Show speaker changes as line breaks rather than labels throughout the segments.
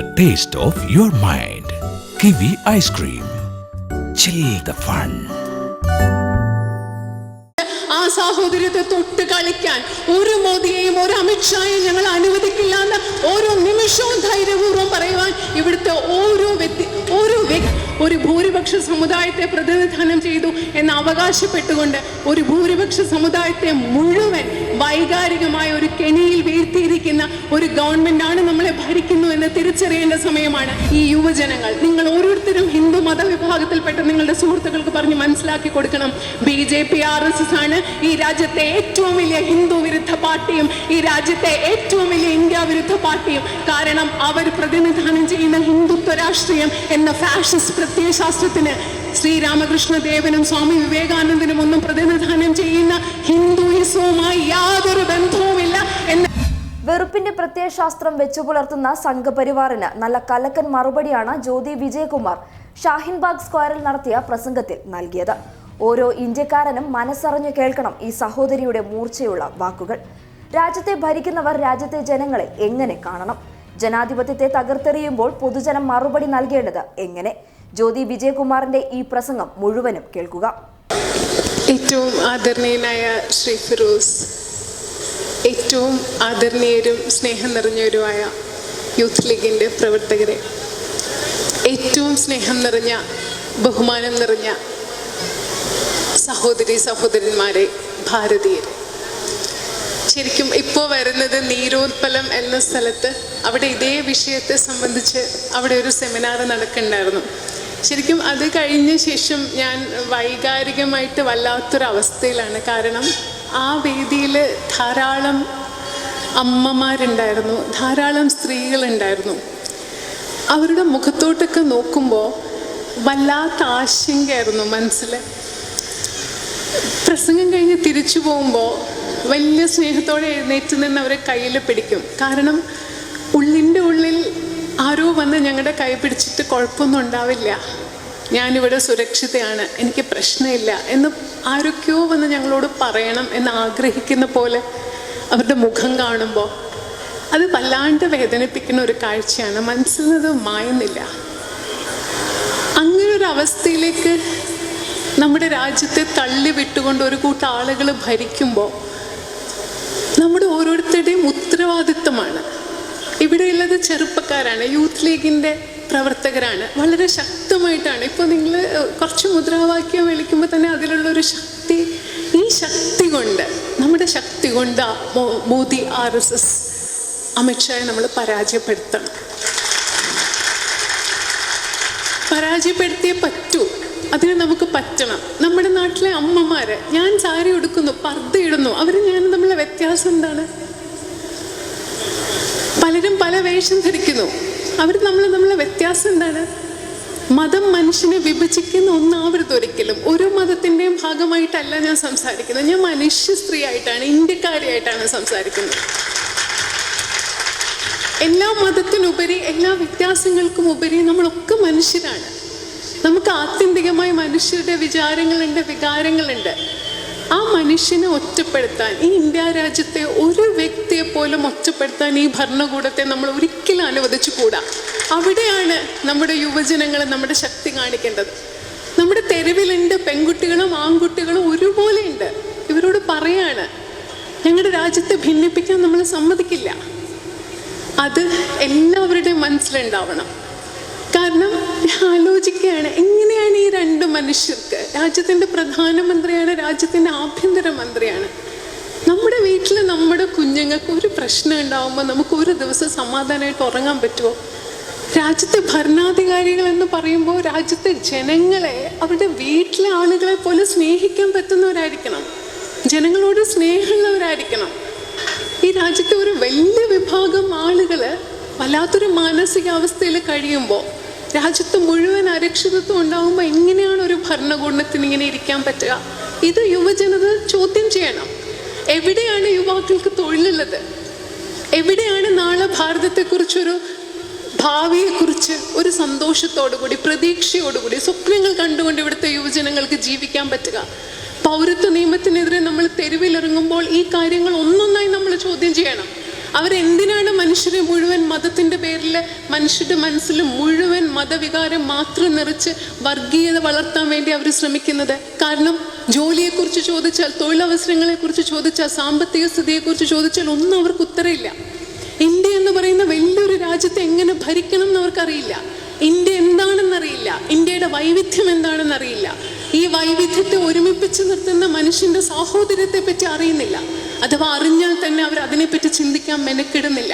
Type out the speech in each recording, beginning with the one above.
the taste of your mind. Kiwi Ice Cream. Chill the fun.
ആ സാഹോദര്യത്തെ തൊട്ട് കളിക്കാൻ ഒരു മോദിയെയും ഒരു അമിത്ഷായെയും ഞങ്ങൾ അനുവദിക്കില്ല എന്ന് ഓരോ നിമിഷവും ധൈര്യപൂർവ്വം പറയുവാൻ ഇവിടുത്തെ ഓരോ വ്യക്തി ഒരു ഭൂരിപക്ഷ സമുദായത്തെ പ്രതിനിധാനം ചെയ്തു എന്ന് അവകാശപ്പെട്ടുകൊണ്ട് ഒരു ഭൂരിപക്ഷ സമുദായത്തെ മുഴുവൻ വൈകാരികമായ ഒരു കെണിയിൽ വീഴ്ത്തിയിരിക്കുന്ന ഒരു ഗവൺമെന്റാണ് നമ്മളെ ഭരിക്കുന്നു എന്ന് തിരിച്ചറിയേണ്ട സമയമാണ്. ഈ യുവജനങ്ങൾ, നിങ്ങൾ ഓരോരുത്തരും ഹിന്ദു മതവിഭാഗത്തിൽപ്പെട്ട നിങ്ങളുടെ സുഹൃത്തുക്കൾക്ക് പറഞ്ഞ് മനസ്സിലാക്കി കൊടുക്കണം. BJP RSS ആണ് ഈ രാജ്യത്തെ ഏറ്റവും വലിയ ഹിന്ദു വിരുദ്ധ പാർട്ടിയും ഈ രാജ്യത്തെ ഏറ്റവും വലിയ ഇന്ത്യ വിരുദ്ധ പാർട്ടിയും. കാരണം അവർ പ്രതിനിധാനം ചെയ്യുന്ന ഹിന്ദുത്വ രാഷ്ട്രീയം എന്ന ഫാഷിസ്റ്റ് പ്രത്യയശാസ്ത്രത്തിന് ശ്രീരാമകൃഷ്ണ ദേവനും സ്വാമി വിവേകാനന്ദനും ഒന്നും പ്രതിനിധാനം ചെയ്യുന്ന ഹിന്ദുയിസവുമായി യാതൊരു ബന്ധവുമില്ല എന്ന
വെറുപ്പിന്റെ പ്രത്യയശാസ്ത്രം വെച്ചു പുലർത്തുന്ന സംഘപരിവാറിന് നല്ല കലക്കൻ മറുപടിയാണ് ജ്യോതി വിജയകുമാർ ഷാഹിൻബാഗ് സ്ക്വയറിൽ നടത്തിയ പ്രസംഗത്തിൽ നൽകിയത്. ഓരോ ഇന്ത്യക്കാരനും മനസ്സറിഞ്ഞു കേൾക്കണം ഈ സഹോദരിയുടെ മൂർച്ചയുള്ള വാക്കുകൾ. രാജ്യത്തെ ഭരിക്കുന്നവർ രാജ്യത്തെ ജനങ്ങളെ എങ്ങനെ കാണണം? ജനാധിപത്യത്തെ തകർത്തെറിയുമ്പോൾ പൊതുജനം മറുപടി നൽകേണ്ടത് എങ്ങനെ? ജ്യോതി വിജയകുമാറിന്റെ ഈ പ്രസംഗം മുഴുവനും കേൾക്കുക.
ഏറ്റവും ആദരണീയനായ ശ്രീ ഫിറോസ്, ഏറ്റവും ആദരണീയരും സ്നേഹം നിറഞ്ഞവരുമായ യൂത്ത് ലീഗിൻ്റെ പ്രവർത്തകരെ, ഏറ്റവും സ്നേഹം നിറഞ്ഞ ബഹുമാനം നിറഞ്ഞ സഹോദരന്മാരെ, ഭാരതീയരെ, ശരിക്കും ഇപ്പോൾ വരുന്നത് നീരോത്പലം എന്ന സ്ഥലത്ത് അവിടെ ഇതേ വിഷയത്തെ സംബന്ധിച്ച് അവിടെ ഒരു സെമിനാർ നടക്കുന്നുണ്ടായിരുന്നു. ശരിക്കും അത് കഴിഞ്ഞ ശേഷം ഞാൻ വൈകാരികമായിട്ട് വല്ലാത്തൊരവസ്ഥയിലാണ്. കാരണം ആ വേദിയിൽ ധാരാളം അമ്മമാരുണ്ടായിരുന്നു, ധാരാളം സ്ത്രീകളുണ്ടായിരുന്നു. അവരുടെ മുഖത്തോട്ടൊക്കെ നോക്കുമ്പോൾ വല്ലാത്ത ആശങ്കയായിരുന്നു മനസ്സിൽ. പ്രസംഗം കഴിഞ്ഞ് തിരിച്ചു പോകുമ്പോൾ വലിയ സ്നേഹത്തോടെ എഴുന്നേറ്റ് നിന്ന് അവരെ കയ്യിൽ പിടിക്കും. കാരണം ഉള്ളിൻ്റെ ഉള്ളിൽ ആരോ വന്ന് ഞങ്ങളുടെ കൈ പിടിച്ചിട്ട് കുഴപ്പമൊന്നും ഉണ്ടാവില്ല, ഞാനിവിടെ സുരക്ഷിതയാണ്, എനിക്ക് പ്രശ്നമില്ല എന്ന് ആരൊക്കെയോ വന്ന് ഞങ്ങളോട് പറയണം എന്ന് ആഗ്രഹിക്കുന്ന പോലെ അവരുടെ മുഖം കാണുമ്പോൾ അത് വല്ലാണ്ട് വേദനിപ്പിക്കുന്ന ഒരു കാഴ്ചയാണ്. മനസ്സിൽ നിന്ന് മായുന്നില്ല. അങ്ങനൊരു അവസ്ഥയിലേക്ക് നമ്മുടെ രാജ്യത്തെ തള്ളി വിട്ടുകൊണ്ട് ഒരു കൂട്ടം ആളുകൾ ഭരിക്കുമ്പോൾ നമ്മുടെ ഓരോരുത്തരുടെയും ഉത്തരവാദിത്വമാണ്. ഇവിടെയുള്ളത് ചെറുപ്പക്കാരാണ്, യൂത്ത് ലീഗിൻ്റെ പ്രവർത്തകരാണ്, വളരെ ശക്തമായിട്ടാണ്. ഇപ്പോൾ നിങ്ങൾ കുറച്ച് മുദ്രാവാക്യം വിളിക്കുമ്പോൾ തന്നെ അതിലുള്ളൊരു ശക്തി, ഈ ശക്തി കൊണ്ട്, നമ്മുടെ ശക്തി കൊണ്ട് മോദി RSS അമിത്ഷായെ നമ്മൾ പരാജയപ്പെടുത്തിയേ പറ്റൂ. അതിന് നമുക്ക് പറ്റണം. നമ്മുടെ നാട്ടിലെ അമ്മമാര്, ഞാൻ സാരി ഉടുക്കുന്നു, പർദ്ദ ഇടുന്നു, അവരും ഞാനും തമ്മിലുള്ള വ്യത്യാസം എന്താണ്? പലരും പല വേഷം ധരിക്കുന്നു, അവർ തമ്മിലുള്ള വ്യത്യാസം എന്താണ്? മതം മനുഷ്യനെ വിഭജിക്കുന്ന ഒന്നാവരുത് ഒരിക്കലും. ഒരു മതത്തിൻ്റെയും ഭാഗമായിട്ടല്ല ഞാൻ സംസാരിക്കുന്നത്. ഞാൻ മനുഷ്യ സ്ത്രീ ആയിട്ടാണ്, ഇന്ത്യക്കാരിയായിട്ടാണ് സംസാരിക്കുന്നത്. എല്ലാ മതത്തിനുപരി, എല്ലാ വ്യത്യാസങ്ങൾക്കും ഉപരി നമ്മളൊക്കെ മനുഷ്യരാണ്. നമുക്ക് ആത്യന്തികമായി മനുഷ്യരുടെ വിചാരങ്ങളുണ്ട്, വികാരങ്ങളുണ്ട്. ആ മനുഷ്യനെ ഒറ്റപ്പെടുത്താൻ, ഈ ഇന്ത്യ രാജ്യത്തെ ഒരു വ്യക്തിയെ പോലും ഒറ്റപ്പെടുത്താൻ ഈ ഭരണകൂടത്തെ നമ്മൾ ഒരിക്കലും അനുവദിച്ചുകൂടാ. അവിടെയാണ് നമ്മുടെ യുവജനങ്ങൾ നമ്മുടെ ശക്തി കാണിക്കേണ്ടത്. നമ്മുടെ തെരുവിലുണ്ട് പെൺകുട്ടികളും ആൺകുട്ടികളും ഒരുപോലെ ഉണ്ട്. ഇവരോട് പറയാണ്, ഞങ്ങളുടെ രാജ്യത്തെ ഭിന്നിപ്പിക്കാൻ നമ്മൾ സമ്മതിക്കില്ല. അത് എല്ലാവരുടെയും മനസ്സിലുണ്ടാവണം. കാരണം ആലോചിക്കുകയാണ്, എങ്ങനെയാണ് ഈ രണ്ട് മനുഷ്യർക്ക്, രാജ്യത്തിൻ്റെ പ്രധാനമന്ത്രിയാണ്, രാജ്യത്തിൻ്റെ ആഭ്യന്തരമന്ത്രിയാണ്, നമ്മുടെ വീട്ടിൽ നമ്മുടെ കുഞ്ഞുങ്ങൾക്ക് ഒരു പ്രശ്നം ഉണ്ടാവുമ്പോൾ നമുക്ക് ഒരു ദിവസം സമാധാനമായിട്ട് ഉറങ്ങാൻ പറ്റുമോ? രാജ്യത്തെ ഭരണാധികാരികൾ എന്ന് പറയുമ്പോൾ രാജ്യത്തെ ജനങ്ങളെ അവരുടെ വീട്ടിലെ ആളുകളെ പോലെ സ്നേഹിക്കാൻ പറ്റുന്നവരായിരിക്കണം, ജനങ്ങളോട് സ്നേഹമുള്ളവരായിരിക്കണം. ഈ രാജ്യത്തെ ഒരു വലിയ വിഭാഗം ആളുകൾ വല്ലാത്തൊരു മാനസികാവസ്ഥയിൽ കഴിയുമ്പോൾ, രാജ്യത്ത് മുഴുവൻ അരക്ഷിതത്വം ഉണ്ടാകുമ്പോൾ എങ്ങനെയാണ് ഒരു ഭരണകൂടത്തിന് ഇങ്ങനെ ഇരിക്കാൻ പറ്റുക? ഇത് യുവജനത ചോദ്യം ചെയ്യണം. എവിടെയാണ് യുവാക്കൾക്ക് തൊഴിലുള്ളത്? എവിടെയാണ് നാളെ ഭാരതത്തെക്കുറിച്ചൊരു ഭാവിയെക്കുറിച്ച് ഒരു സന്തോഷത്തോടുകൂടി, പ്രതീക്ഷയോടുകൂടി, സ്വപ്നങ്ങൾ കണ്ടുകൊണ്ട് ഇവിടുത്തെ യുവജനങ്ങൾക്ക് ജീവിക്കാൻ പറ്റുക? പൗരത്വ നിയമത്തിനെതിരെ നമ്മൾ തെരുവിലിറങ്ങുമ്പോൾ ഈ കാര്യങ്ങൾ ഒന്നൊന്നായി നമ്മൾ ചോദ്യം ചെയ്യണം. അവരെന്തിനാണ് മനുഷ്യരെ മുഴുവൻ മതത്തിൻ്റെ പേരിൽ മനുഷ്യരുടെ മനസ്സിൽ മുഴുവൻ മതവികാരം മാത്രം നിറച്ച് വർഗീയത വളർത്താൻ വേണ്ടി അവർ ശ്രമിക്കുന്നത്? കാരണം ജോലിയെക്കുറിച്ച് ചോദിച്ചാൽ, തൊഴിലവസരങ്ങളെക്കുറിച്ച് ചോദിച്ചാൽ, സാമ്പത്തിക സ്ഥിതിയെക്കുറിച്ച് ചോദിച്ചാൽ ഒന്നും അവർക്ക് ഉത്തരമില്ല. ഇന്ത്യ എന്ന് പറയുന്ന വലിയൊരു രാജ്യത്തെ എങ്ങനെ ഭരിക്കണം എന്ന് അവർക്കറിയില്ല. ഇന്ത്യ എന്താണെന്നറിയില്ല. ഇന്ത്യയുടെ വൈവിധ്യം എന്താണെന്നറിയില്ല. ഈ വൈവിധ്യത്തെ ഒരുമിപ്പിച്ച് നിർത്തുന്ന മനുഷ്യൻ്റെ സാഹോദര്യത്തെ പറ്റി അറിയുന്നില്ല. അഥവാ അറിഞ്ഞാൽ തന്നെ അവർ അതിനെപ്പറ്റി ചിന്തിക്കാൻ മെനക്കെടുന്നില്ല.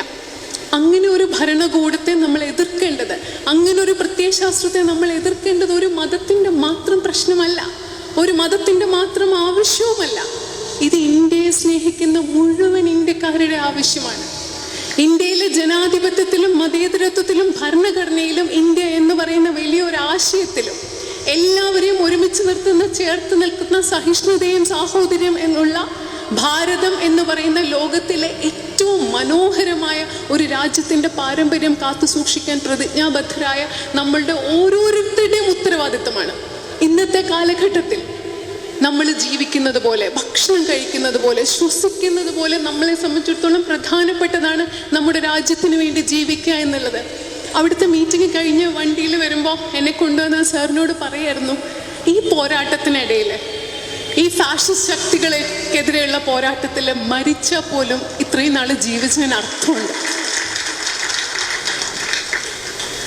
അങ്ങനെ ഒരു ഭരണകൂടത്തെ നമ്മൾ എതിർക്കേണ്ടത്, അങ്ങനെ ഒരു പ്രത്യയശാസ്ത്രത്തെ നമ്മൾ എതിർക്കേണ്ടത് ഒരു മതത്തിൻ്റെ മാത്രം പ്രശ്നമല്ല, ഒരു മതത്തിൻ്റെ മാത്രം ആവശ്യവുമല്ല. ഇത് ഇന്ത്യയെ സ്നേഹിക്കുന്ന മുഴുവൻ ഇന്ത്യക്കാരുടെ ആവശ്യമാണ്. ഇന്ത്യയിലെ ജനാധിപത്യത്തിലും മതേതരത്വത്തിലും ഭരണഘടനയിലും ഇന്ത്യ എന്ന് പറയുന്ന വലിയൊരു ആശയത്തിലും എല്ലാവരെയും ഒരുമിച്ച് നിർത്തുന്ന, ചേർത്ത് നിൽക്കുന്ന സഹിഷ്ണുതയും സാഹോദര്യം എന്നുള്ള ഭാരതം എന്ന് പറയുന്ന ലോകത്തിലെ ഏറ്റവും മനോഹരമായ ഒരു രാജ്യത്തിൻ്റെ പാരമ്പര്യം കാത്തു സൂക്ഷിക്കാൻ പ്രതിജ്ഞാബദ്ധരായ നമ്മളുടെ ഓരോരുത്തരുടെയും ഉത്തരവാദിത്തമാണ്. ഇന്നത്തെ കാലഘട്ടത്തിൽ നമ്മൾ ജീവിക്കുന്നത് പോലെ, ഭക്ഷണം കഴിക്കുന്നത് പോലെ, ശ്വസിക്കുന്നത് പോലെ നമ്മളെ സംബന്ധിച്ചിടത്തോളം പ്രധാനപ്പെട്ടതാണ് നമ്മുടെ രാജ്യത്തിന് വേണ്ടി ജീവിക്കുക എന്നുള്ളത്. അവിടുത്തെ മീറ്റിംഗ് കഴിഞ്ഞ് വണ്ടിയിൽ വരുമ്പോൾ എന്നെ കൊണ്ടുവന്ന സാറിനോട് പറയായിരുന്നു, ഈ പോരാട്ടത്തിനിടയിൽ, ഈ ഫാഷിസ്റ്റ് ശക്തികൾക്കെതിരെയുള്ള പോരാട്ടത്തിൽ മരിച്ചാൽ പോലും ഇത്രയും നാൾ ജീവിച്ചതിന് അർത്ഥമുണ്ട്.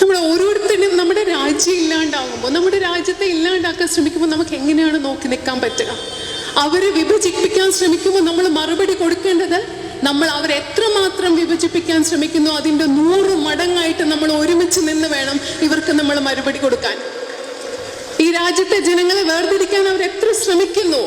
നമ്മൾ ഓരോരുത്തരും നമ്മുടെ രാജ്യം ഇല്ലാണ്ടാകുമ്പോൾ, നമ്മുടെ രാജ്യത്തെ ഇല്ലാണ്ടാക്കാൻ ശ്രമിക്കുമ്പോൾ നമുക്ക് എങ്ങനെയാണ് നോക്കി നിൽക്കാൻ പറ്റുക? അവരെ വിഭജിപ്പിക്കാൻ ശ്രമിക്കുമ്പോൾ നമ്മൾ മറുപടി കൊടുക്കേണ്ടത്, നമ്മൾ അവരെ എത്രമാത്രം വിഭജിപ്പിക്കാൻ ശ്രമിക്കുന്നു അതിൻ്റെ 100 മടങ്ങായിട്ട് നമ്മൾ ഒരുമിച്ച് നിന്ന് വേണം ഇവർക്ക് നമ്മൾ മറുപടി കൊടുക്കാൻ. ഈ രാജ്യത്തെ ജനങ്ങളെ വേർതിരിക്കാൻ അവർ എത്ര ശ്രമിക്കുന്നു,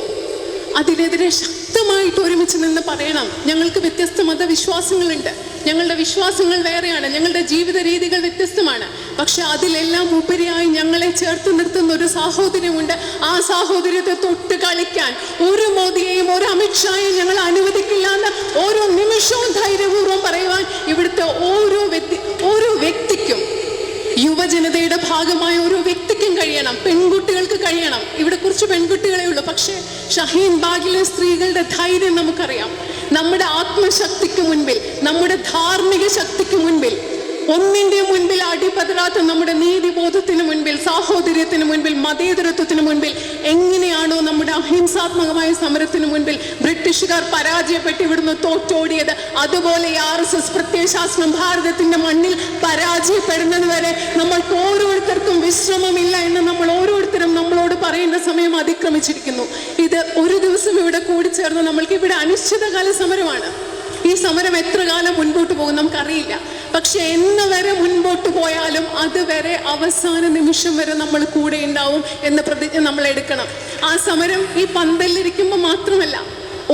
അതിനെതിരെ ശക്തമായിട്ട് ഒരുമിച്ച് നിന്ന് പറയണം. ഞങ്ങൾക്ക് വ്യത്യസ്ത മതവിശ്വാസങ്ങളുണ്ട്, ഞങ്ങളുടെ വിശ്വാസങ്ങൾ വേറെയാണ്, ഞങ്ങളുടെ ജീവിത രീതികൾ വ്യത്യസ്തമാണ്. പക്ഷെ അതിലെല്ലാം ഉപരിയായി ഞങ്ങളെ ചേർത്ത് നിർത്തുന്ന ഒരു സാഹോദര്യമുണ്ട്. ആ സാഹോദര്യത്തെ തൊട്ട് കളിക്കാൻ ഒരു മോദിയെയും ഒരു അമിത്ഷായെയും ഞങ്ങൾ അനുവദിക്കില്ല എന്ന് ഓരോ നിമിഷവും ധൈര്യപൂർവ്വം പറയുവാൻ ഇവിടുത്തെ ഓരോ വ്യക്തിക്കും, യുവജനതയുടെ ഭാഗമായ ഓരോ വ്യക്തിക്കും കഴിയണം. പെൺകുട്ടികൾക്ക് കഴിയണം. ഇവിടെ കുറച്ച് പെൺകുട്ടികളെ ഉള്ളൂ, പക്ഷേ ഷഹീൻ ബാഗിലെ സ്ത്രീകളുടെ ധൈര്യം നമുക്കറിയാം. നമ്മുടെ ആത്മശക്തിക്ക് മുൻപിൽ, നമ്മുടെ ധാർമ്മിക ശക്തിക്ക് മുൻപിൽ, ഒന്നിൻ്റെ മുൻപിൽ അടിപതരാത്ത നമ്മുടെ നീതിബോധത്തിന് മുൻപിൽ, സാഹോദര്യത്തിന് മുൻപിൽ, മതേതരത്വത്തിന് മുൻപിൽ, എങ്ങനെയാണോ നമ്മുടെ അഹിംസാത്മകമായ സമരത്തിന് മുൻപിൽ ബ്രിട്ടീഷുകാർ പരാജയപ്പെട്ട് ഇവിടുന്ന് തോറ്റോടിയത്, അതുപോലെ RSS പ്രത്യയശാസ്ത്രം ഭാരതത്തിന്റെ മണ്ണിൽ പരാജയപ്പെടുന്നത് വരെ നമ്മൾക്ക് ഓരോരുത്തർക്കും വിശ്രമമില്ല എന്ന് നമ്മൾ ഓരോരുത്തരും നമ്മളോട് പറയേണ്ട സമയം അതിക്രമിച്ചിരിക്കുന്നു. ഇത് ഒരു ദിവസം ഇവിടെ കൂടിച്ചേർന്ന് നമ്മൾക്ക് ഇവിടെ അനിശ്ചിതകാല സമരമാണ്. ഈ സമരം എത്ര കാലം മുൻപോട്ട് പോകും നമുക്കറിയില്ല. പക്ഷെ എന്ന് വരെ മുൻപോട്ട് പോയാലും അതുവരെ അവസാന നിമിഷം വരെ നമ്മൾ കൂടെ ഉണ്ടാവും എന്ന പ്രതിജ്ഞ നമ്മൾ എടുക്കണം. ആ സമരം ഈ പന്തലിരിക്കുമ്പോൾ മാത്രമല്ല,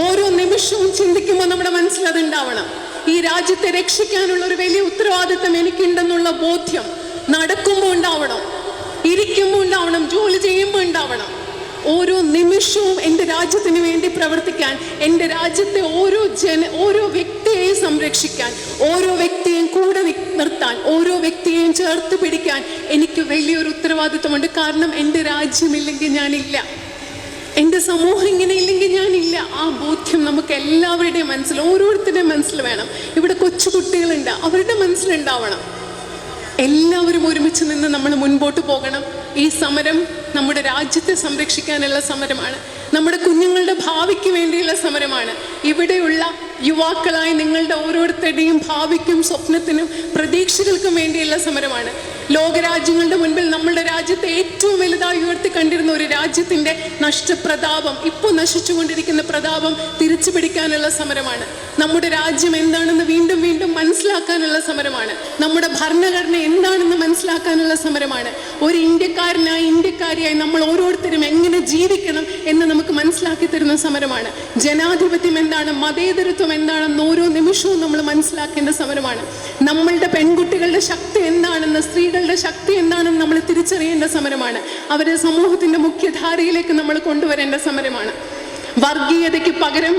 ഓരോ നിമിഷവും ചിന്തിക്കുമ്പോൾ നമ്മുടെ മനസ്സിൽ അതുണ്ടാവണം. ഈ രാജ്യത്തെ രക്ഷിക്കാനുള്ള ഒരു വലിയ ഉത്തരവാദിത്തം എനിക്കുണ്ടെന്നുള്ള ബോധ്യം നടക്കുമ്പോൾ ഉണ്ടാവണം, ഇരിക്കുമ്പോൾ ഉണ്ടാവണം, ജോലി ചെയ്യുമ്പോൾ ഉണ്ടാവണം. ഓരോ നിമിഷവും എൻ്റെ രാജ്യത്തിന് വേണ്ടി പ്രവർത്തിക്കാൻ, എൻ്റെ രാജ്യത്തെ ഓരോ വ്യക്തിയെയും സംരക്ഷിക്കാൻ, ഓരോ വ്യക്തിയെയും കൂടെ നിർത്താൻ, ഓരോ വ്യക്തിയെയും ചേർത്ത് പിടിക്കാൻ എനിക്ക് വലിയൊരു ഉത്തരവാദിത്വമുണ്ട്. കാരണം എൻ്റെ രാജ്യമില്ലെങ്കിൽ ഞാനില്ല, എൻ്റെ സമൂഹം ഇങ്ങനെ ഇല്ലെങ്കിൽ ഞാനില്ല. ആ ബോധ്യം നമുക്ക് എല്ലാവരുടെയും മനസ്സിൽ, ഓരോരുത്തരുടെയും മനസ്സിൽ വേണം. ഇവിടെ കൊച്ചു കുട്ടികളുണ്ട്, അവരുടെ മനസ്സിലുണ്ടാവണം. എല്ലാവരും ഒരുമിച്ച് നിന്ന് നമ്മൾ മുൻപോട്ട് പോകണം. ഈ സമരം നമ്മുടെ രാജ്യത്തെ സംരക്ഷിക്കാനുള്ള സമരമാണ്, നമ്മുടെ കുഞ്ഞുങ്ങളുടെ ഭാവിക്ക് വേണ്ടിയുള്ള സമരമാണ്. ഇവിടെയുള്ള യുവാക്കളായി നിങ്ങളുടെ ഓരോരുത്തരുടെയും ഭാവിക്കും സ്വപ്നത്തിനും പ്രതീക്ഷകൾക്കും വേണ്ടിയുള്ള സമരമാണ്. ലോകരാജ്യങ്ങളുടെ മുൻപിൽ നമ്മളുടെ രാജ്യത്തെ ഏറ്റവും വലുതായി ഉയർത്തി കണ്ടിരുന്ന ഒരു രാജ്യത്തിൻ്റെ നഷ്ടപ്രതാപം, ഇപ്പോൾ നശിച്ചുകൊണ്ടിരിക്കുന്ന പ്രതാപം തിരിച്ചു പിടിക്കാനുള്ള സമരമാണ്. നമ്മുടെ രാജ്യം എന്താണെന്ന് വീണ്ടും വീണ്ടും മനസ്സിലാക്കാനുള്ള സമരമാണ്. നമ്മുടെ ഭരണഘടന എന്താണെന്ന് മനസ്സിലാക്കാനുള്ള സമരമാണ്. ഒരു ഇന്ത്യക്കാരനായി, ഇന്ത്യക്കാരിയായി നമ്മൾ ഓരോരുത്തരും എങ്ങനെ ജീവിക്കണം എന്ന് നമുക്ക് മനസ്സിലാക്കി തരുന്ന സമരമാണ്. ജനാധിപത്യം എന്താണ്, മതേതരത്വം എന്താണെന്ന് ഓരോ നിമിഷവും നമ്മൾ മനസ്സിലാക്കേണ്ട സമരമാണ്. നമ്മളുടെ പെൺകുട്ടികളുടെ ശക്തി എന്താണെന്ന്, സ്ത്രീകളുടെ ശക്തി എന്താണെന്ന് നമ്മൾ തിരിച്ചറിയേണ്ട സമരമാണ്. അവരെ സമൂഹത്തിന്റെ മുഖ്യധാരയിലേക്ക് നമ്മൾ കൊണ്ടുവരേണ്ട സമരമാണ്. വർഗീയതയ്ക്ക് പകരം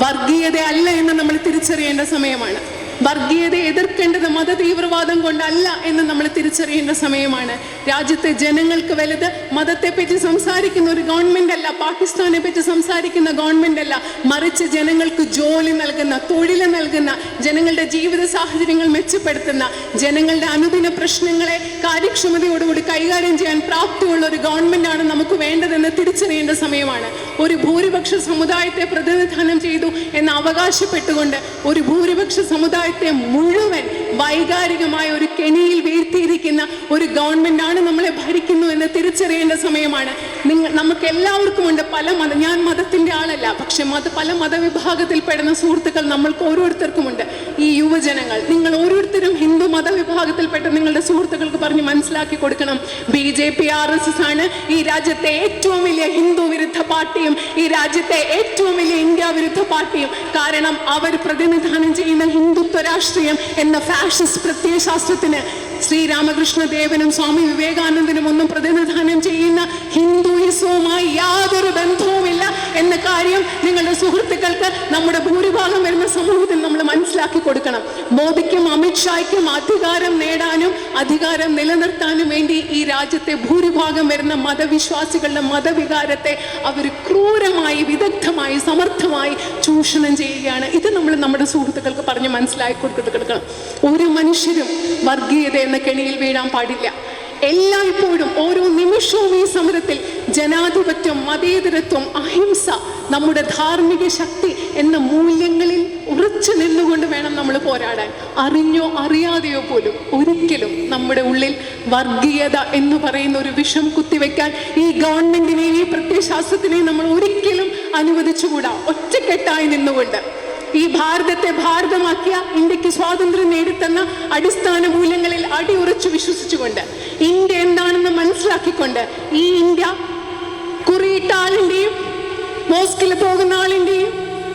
വർഗീയത അല്ല എന്ന് നമ്മൾ തിരിച്ചറിയേണ്ട സമയമാണ്. വർഗീയതയെ എതിർക്കേണ്ടത് മതതീവ്രവാദം കൊണ്ടല്ല എന്ന് നമ്മൾ തിരിച്ചറിയേണ്ട സമയമാണ്. രാജ്യത്തെ ജനങ്ങൾക്ക് വലുത് മതത്തെപ്പറ്റി സംസാരിക്കുന്ന ഒരു ഗവൺമെന്റ് അല്ല, അല്ല, പാകിസ്ഥാനെ പറ്റി സംസാരിക്കുന്ന ഗവൺമെന്റ് അല്ല, മറിച്ച് ജനങ്ങൾക്ക് ജോലി നൽകുന്ന, തൊഴിൽ നൽകുന്ന, ജനങ്ങളുടെ ജീവിത സാഹചര്യങ്ങൾ മെച്ചപ്പെടുത്തുന്ന, ജനങ്ങളുടെ അനുദിന പ്രശ്നങ്ങളെ കാര്യക്ഷമതയോടുകൂടി കൈകാര്യം ചെയ്യാൻ പ്രാപ്തിയുള്ള ഒരു ഗവൺമെന്റ് ആണ് നമുക്ക് വേണ്ടതെന്ന് തിരിച്ചറിയേണ്ട സമയമാണ്. ഒരു ഭൂരിപക്ഷ സമുദായത്തെ പ്രതിനിധാനം ചെയ്തു എന്ന് അവകാശപ്പെട്ടുകൊണ്ട് ഒരു ഭൂരിപക്ഷ സമുദായത്തെ മുഴുവൻ വൈകാരികമായ ഒരു കെണിയിൽ വീഴ്ത്തിയിരിക്കുന്ന ഒരു ഗവൺമെന്റ് ആണ് നമ്മളെ ഭരിക്കുന്നു എന്ന് തിരിച്ചറിയേണ്ട സമയമാണ്. നമുക്ക് എല്ലാവർക്കും ഉണ്ട് പല ഞാൻ മതത്തിന്റെ ആളല്ല, പക്ഷെ പല മതവിഭാഗത്തിൽപ്പെടുന്ന സുഹൃത്തുക്കൾ നമ്മൾക്ക് ഓരോരുത്തർക്കുമുണ്ട്. ഈ യുവജനങ്ങൾ, നിങ്ങൾ ഓരോരുത്തരും ഹിന്ദു മതവിഭാഗത്തിൽപ്പെട്ട നിങ്ങളുടെ സുഹൃത്തുക്കൾക്ക് പറഞ്ഞ് മനസ്സിലാക്കി കൊടുക്കണം, BJP RSS ആണ് ഈ രാജ്യത്തെ ഏറ്റവും വലിയ ഹിന്ദു വിരുദ്ധ പാർട്ടിയും ഈ രാജ്യത്തെ ഏറ്റവും വലിയ ഇന്ത്യ വിരുദ്ധ പാർട്ടിയും. കാരണം അവർ പ്രതിനിധാനം ചെയ്യുന്ന ഹിന്ദുത്വ രാഷ്ട്രീയം എന്ന ഫാഷിസ്റ്റ് പ്രത്യയശാസ്ത്രത്തിന് ശ്രീരാമകൃഷ്ണ ദേവനും സ്വാമി വിവേകാനന്ദനും ഒന്നും പ്രതിനിധാനം ചെയ്യുന്ന ഹിന്ദുയിസവുമായി യാതൊരു ബന്ധവുമില്ല എന്ന കാര്യം നിങ്ങളുടെ സുഹൃത്തുക്കൾക്ക് നമ്മുടെ ഭൂരിഭാഗം വരുന്ന സമൂഹത്തിൽ നമ്മൾ മനസ്സിലാക്കി കൊടുക്കണം. മോദിക്കും അമിത്ഷായ്ക്കും അധികാരം നേടാനും അധികാരം നിലനിർത്താനും വേണ്ടി ഈ രാജ്യത്തെ ഭൂരിഭാഗം വരുന്ന മതവിശ്വാസികളുടെ മതവികാരത്തെ അവർ ക്രൂരമായി, വിദഗ്ധമായി, സമർത്ഥമായി ചൂഷണം ചെയ്യുകയാണ്. ഇത് നമ്മൾ നമ്മുടെ സുഹൃത്തുക്കൾക്ക് പറഞ്ഞ് മനസ്സിലാക്കി കൊടുക്കണം. ഒരു മനുഷ്യരും വർഗീയത എന്ന കെണിയിൽ വീഴാൻ പാടില്ല. എല്ലായ്പ്പോഴും ഓരോ നിമിഷവും ഈ സമരത്തിൽ ജനാധിപത്യം, മതേതരത്വം, അഹിംസ, നമ്മുടെ ധാർമ്മിക ശക്തി എന്ന മൂല്യങ്ങളിൽ ഉറച്ചു നിന്നുകൊണ്ട് വേണം നമ്മൾ പോരാടാൻ. അറിഞ്ഞോ അറിയാതെയോ പോലും ഒരിക്കലും നമ്മുടെ ഉള്ളിൽ വർഗീയത എന്ന് പറയുന്ന ഒരു വിഷം കുത്തിവെക്കാൻ ഈ ഗവൺമെന്റിനെയും ഈ പ്രത്യയശാസ്ത്രത്തിനെയും നമ്മൾ ഒരിക്കലും അനുവദിച്ചുകൂടാ. ഒറ്റക്കെട്ടായി നിന്നുകൊണ്ട് ഈ ഭാരതത്തെ ഭാരതമാക്കിയ, ഇന്ത്യക്ക് സ്വാതന്ത്ര്യം നേടിത്തന്ന അടിസ്ഥാന മൂല്യങ്ങളിൽ അടിയുറച്ചു വിശ്വസിച്ചുകൊണ്ട്, ഇന്ത്യ എന്താണെന്ന് മനസ്സിലാക്കിക്കൊണ്ട്, ഈ ഇന്ത്യ കുറിയിട്ട ആളിൻ്റെയും മോസ്കിൽ പോകുന്ന ആളിൻ്റെയും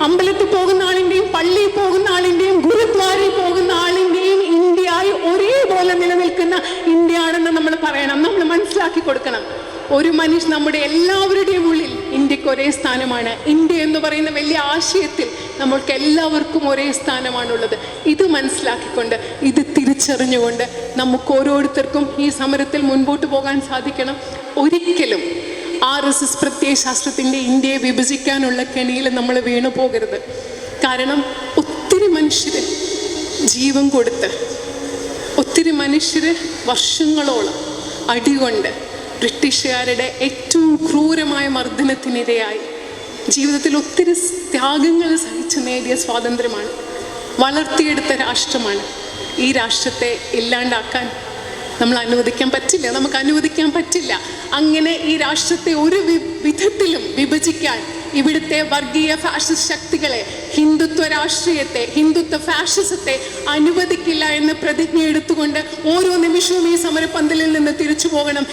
അമ്പലത്തിൽ പോകുന്ന ആളിൻ്റെയും പള്ളിയിൽ പോകുന്ന ആളിൻ്റെയും ഗുരുദ്വാരയിൽ പോകുന്ന ആളിൻ്റെയും ഇന്ത്യയായി ഒരേപോലെ നിലനിൽക്കുന്ന ഇന്ത്യയാണെന്ന് നമ്മൾ പറയണം, നമ്മൾ മനസ്സിലാക്കി കൊടുക്കണം. ഒരു മനുഷ്യ, നമ്മുടെ എല്ലാവരുടെയും ഉള്ളിൽ ഇന്ത്യക്ക് ഒരേ സ്ഥാനമാണ്. ഇന്ത്യ എന്ന് പറയുന്ന വലിയ ആശയത്തിൽ നമ്മൾക്ക് എല്ലാവർക്കും ഒരേ സ്ഥാനമാണുള്ളത്. ഇത് മനസ്സിലാക്കിക്കൊണ്ട്, ഇത് തിരിച്ചറിഞ്ഞുകൊണ്ട് നമുക്ക് ഓരോരുത്തർക്കും ഈ സമരത്തിൽ മുൻപോട്ട് പോകാൻ സാധിക്കണം. ഒരിക്കലും RSS പ്രത്യയശാസ്ത്രത്തിൻ്റെ ഇന്ത്യയെ വിഭജിക്കാനുള്ള കെണിയിൽ നമ്മൾ വീണു പോകരുത്. കാരണം ഒത്തിരി മനുഷ്യർ ജീവൻ കൊടുത്ത്, ഒത്തിരി മനുഷ്യർ വർഷങ്ങളോളം അടികൊണ്ട് ബ്രിട്ടീഷുകാരുടെ ഏറ്റവും ക്രൂരമായ മർദ്ദനത്തിനിരയായി ജീവിതത്തിൽ ഒത്തിരി ത്യാഗങ്ങൾ സഹിച്ച് നേടിയ സ്വാതന്ത്ര്യമാണ്, വളർത്തിയെടുത്ത രാഷ്ട്രമാണ്. ഈ രാഷ്ട്രത്തെ ഇല്ലാണ്ടാക്കാൻ നമ്മൾ അനുവദിക്കാൻ പറ്റില്ല, നമുക്ക് അനുവദിക്കാൻ പറ്റില്ല. അങ്ങനെ ഈ രാഷ്ട്രത്തെ ഒരു വിധത്തിലും വിഭജിക്കാൻ ഇവിടുത്തെ വർഗീയ ഫാഷിസ്റ്റ് ശക്തികളെ, ഹിന്ദുത്വ രാഷ്ട്രീയത്തെ, ഹിന്ദുത്വ ഫാഷിസത്തെ അനുവദിക്കില്ല എന്ന് പ്രതിജ്ഞ എടുത്തുകൊണ്ട് ഓരോ നിമിഷവും ഈ സമരപന്തലിൽ നിന്ന് തിരിച്ചു പോകണം.